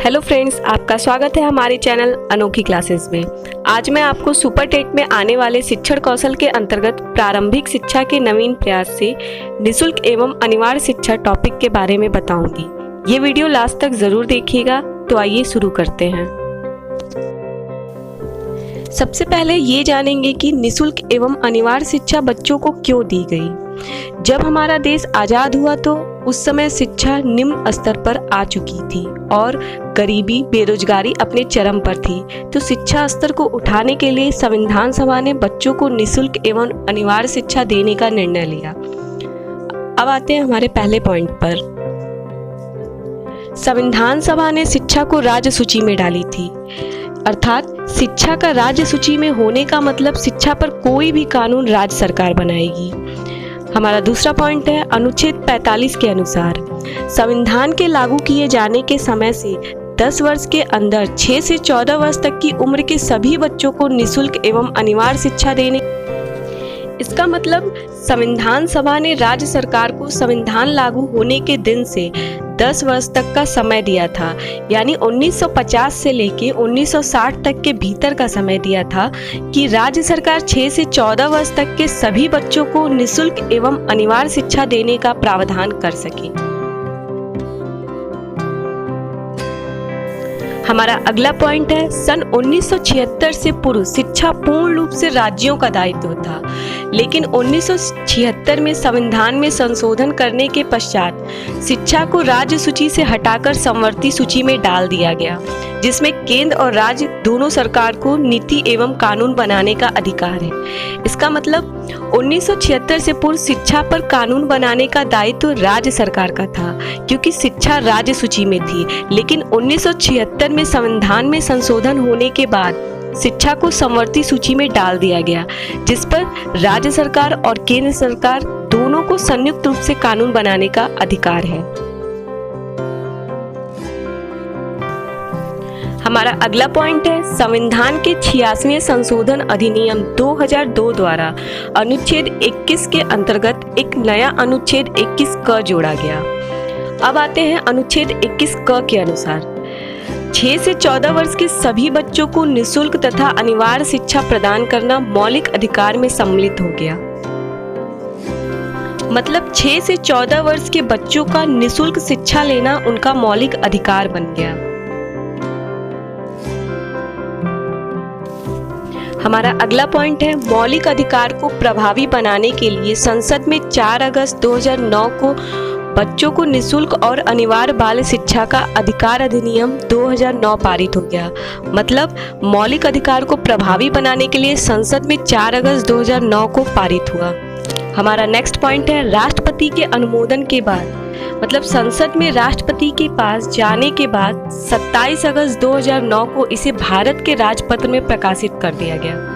Hello friends, आपका स्वागत है हमारे चैनल अनोखी क्लासेस में। आज मैं आपको सुपर टेट में आने वाले शिक्षण कौशल के अंतर्गत प्रारंभिक शिक्षा के नवीन प्रयास से निःशुल्क एवं अनिवार्य शिक्षा टॉपिक के बारे में बताऊंगी। ये वीडियो लास्ट तक जरूर देखिएगा। तो आइए शुरू करते हैं। सबसे पहले ये जानेंगे कि निःशुल्क एवं अनिवार्य शिक्षा बच्चों को क्यों दी गई। जब हमारा देश आजाद हुआ तो उस समय शिक्षा निम्न स्तर पर आ चुकी थी और गरीबी बेरोजगारी अपने चरम पर थी। तो शिक्षा स्तर को उठाने के लिए संविधान सभा ने बच्चों को निःशुल्क एवं अनिवार्य शिक्षा देने का निर्णय लिया। अब आते हैं हमारे पहले पॉइंट पर। संविधान सभा ने शिक्षा को राज्य सूची में डाली थी, अर्थात शिक्षा का राज्य सूची में होने का मतलब शिक्षा पर कोई भी कानून राज्य सरकार बनाएगी। हमारा दूसरा पॉइंट है अनुच्छेद 45 के अनुसार संविधान के लागू किए जाने के समय से 10 वर्ष के अंदर 6 से 14 वर्ष तक की उम्र के सभी बच्चों को निःशुल्क एवं अनिवार्य शिक्षा देने। इसका मतलब संविधान सभा ने राज्य सरकार को संविधान लागू होने के दिन से 10 वर्ष तक का समय दिया था, यानी 1950 से लेके 1960 तक के भीतर का समय दिया था कि राज्य सरकार 6 से 14 वर्ष तक के सभी बच्चों को निःशुल्क एवं अनिवार्य शिक्षा देने का प्रावधान कर सके। हमारा अगला पॉइंट है सन 1976 से पूर्व शिक्षा पूर्ण रूप से राज्यों का दायित्व था, लेकिन 1976 में संविधान में संशोधन करने के पश्चात शिक्षा को राज्य सूची से हटाकर समवर्ती सूची में डाल दिया गया, जिसमें केंद्र और राज्य दोनों सरकार को नीति एवं कानून बनाने का अधिकार है। इसका मतलब 1976 से पूर्व शिक्षा पर कानून बनाने का दायित्व राज्य सरकार का था, क्योंकि शिक्षा राज्य सूची में थी। लेकिन 1976 में संविधान में संशोधन होने के बाद शिक्षा को समवर्ती सूची में डाल दिया गया, जिस पर राज्य सरकार और केंद्र सरकार दोनों को संयुक्त रूप से कानून बनाने का अधिकार है। हमारा अगला पॉइंट है संविधान के 86वें संशोधन अधिनियम 2002 द्वारा अनुच्छेद 21 के अंतर्गत एक नया अनुच्छेद 21 क जोड़ा गया। अब आते हैं अनुच्छेद 21 क के अनुसार 6 से 14 वर्ष के सभी बच्चों को निःशुल्क तथा अनिवार्य शिक्षा प्रदान करना मौलिक अधिकार में सम्मिलित हो गया। मतलब 6 से 14 वर्ष के बच्चों का निःशुल्क शिक्षा लेना उनका मौलिक अधिकार बन गया। हमारा अगला पॉइंट है मौलिक अधिकार को प्रभावी बनाने के लिए संसद में 4 अगस्त 2009 को बच्चों को निःशुल्क और अनिवार्य बाल शिक्षा का अधिकार अधिनियम 2009 पारित हो गया। मतलब मौलिक अधिकार को प्रभावी बनाने के लिए संसद में 4 अगस्त 2009 को पारित हुआ। हमारा नेक्स्ट पॉइंट है राष्ट्रपति के अनुमोदन के बाद, मतलब संसद में राष्ट्रपति के पास जाने के बाद 27 अगस्त 2009 को इसे भारत के राजपत्र में प्रकाशित कर दिया गया।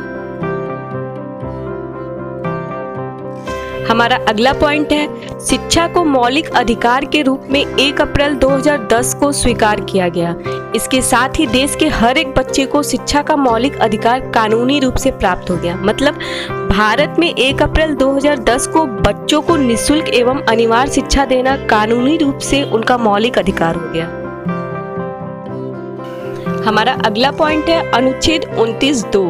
हमारा अगला पॉइंट है शिक्षा को मौलिक अधिकार के रूप में 1 अप्रैल 2010 को स्वीकार किया गया। इसके साथ ही देश के हर एक बच्चे को शिक्षा का मौलिक अधिकार कानूनी रूप से प्राप्त हो गया। मतलब भारत में 1 अप्रैल 2010 को बच्चों को निःशुल्क एवं अनिवार्य शिक्षा देना कानूनी रूप से उनका मौलिक अधिकार हो गया। हमारा अगला पॉइंट है अनुच्छेद 29(2).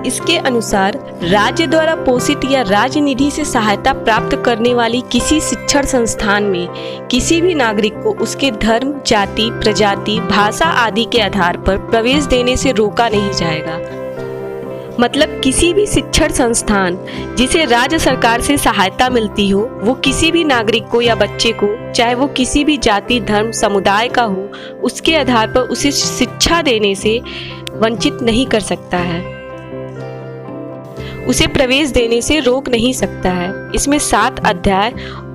इसके अनुसार राज्य द्वारा पोषित या राज्य निधि से सहायता प्राप्त करने वाली किसी शिक्षण संस्थान में किसी भी नागरिक को उसके धर्म, जाति, प्रजाति, भाषा आदि के आधार पर प्रवेश देने से रोका नहीं जाएगा। मतलब किसी भी शिक्षण संस्थान जिसे राज्य सरकार से सहायता मिलती हो, वो किसी भी नागरिक को या बच्चे को, चाहे वो किसी भी जाति, धर्म, समुदाय का हो, उसके आधार पर उसे शिक्षा देने से वंचित नहीं कर सकता है, उसे प्रवेश देने से रोक नहीं सकता है। इसमें 7 अध्याय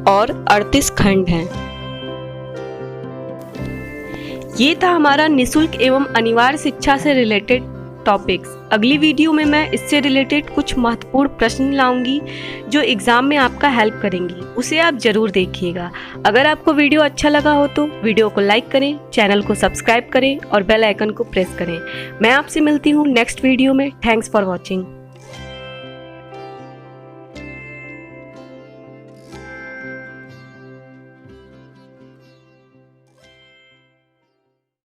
और 38 खंड हैं। ये था हमारा निःशुल्क एवं अनिवार्य शिक्षा से रिलेटेड टॉपिक्स। अगली वीडियो में मैं इससे रिलेटेड कुछ महत्वपूर्ण प्रश्न लाऊंगी जो एग्जाम में आपका हेल्प करेंगी, उसे आप जरूर देखिएगा। अगर आपको वीडियो अच्छा लगा हो तो वीडियो को लाइक करें, चैनल को सब्सक्राइब करें और बेल आइकन को प्रेस करें। मैं आपसे मिलती हूँ नेक्स्ट वीडियो में। Thanks for watching.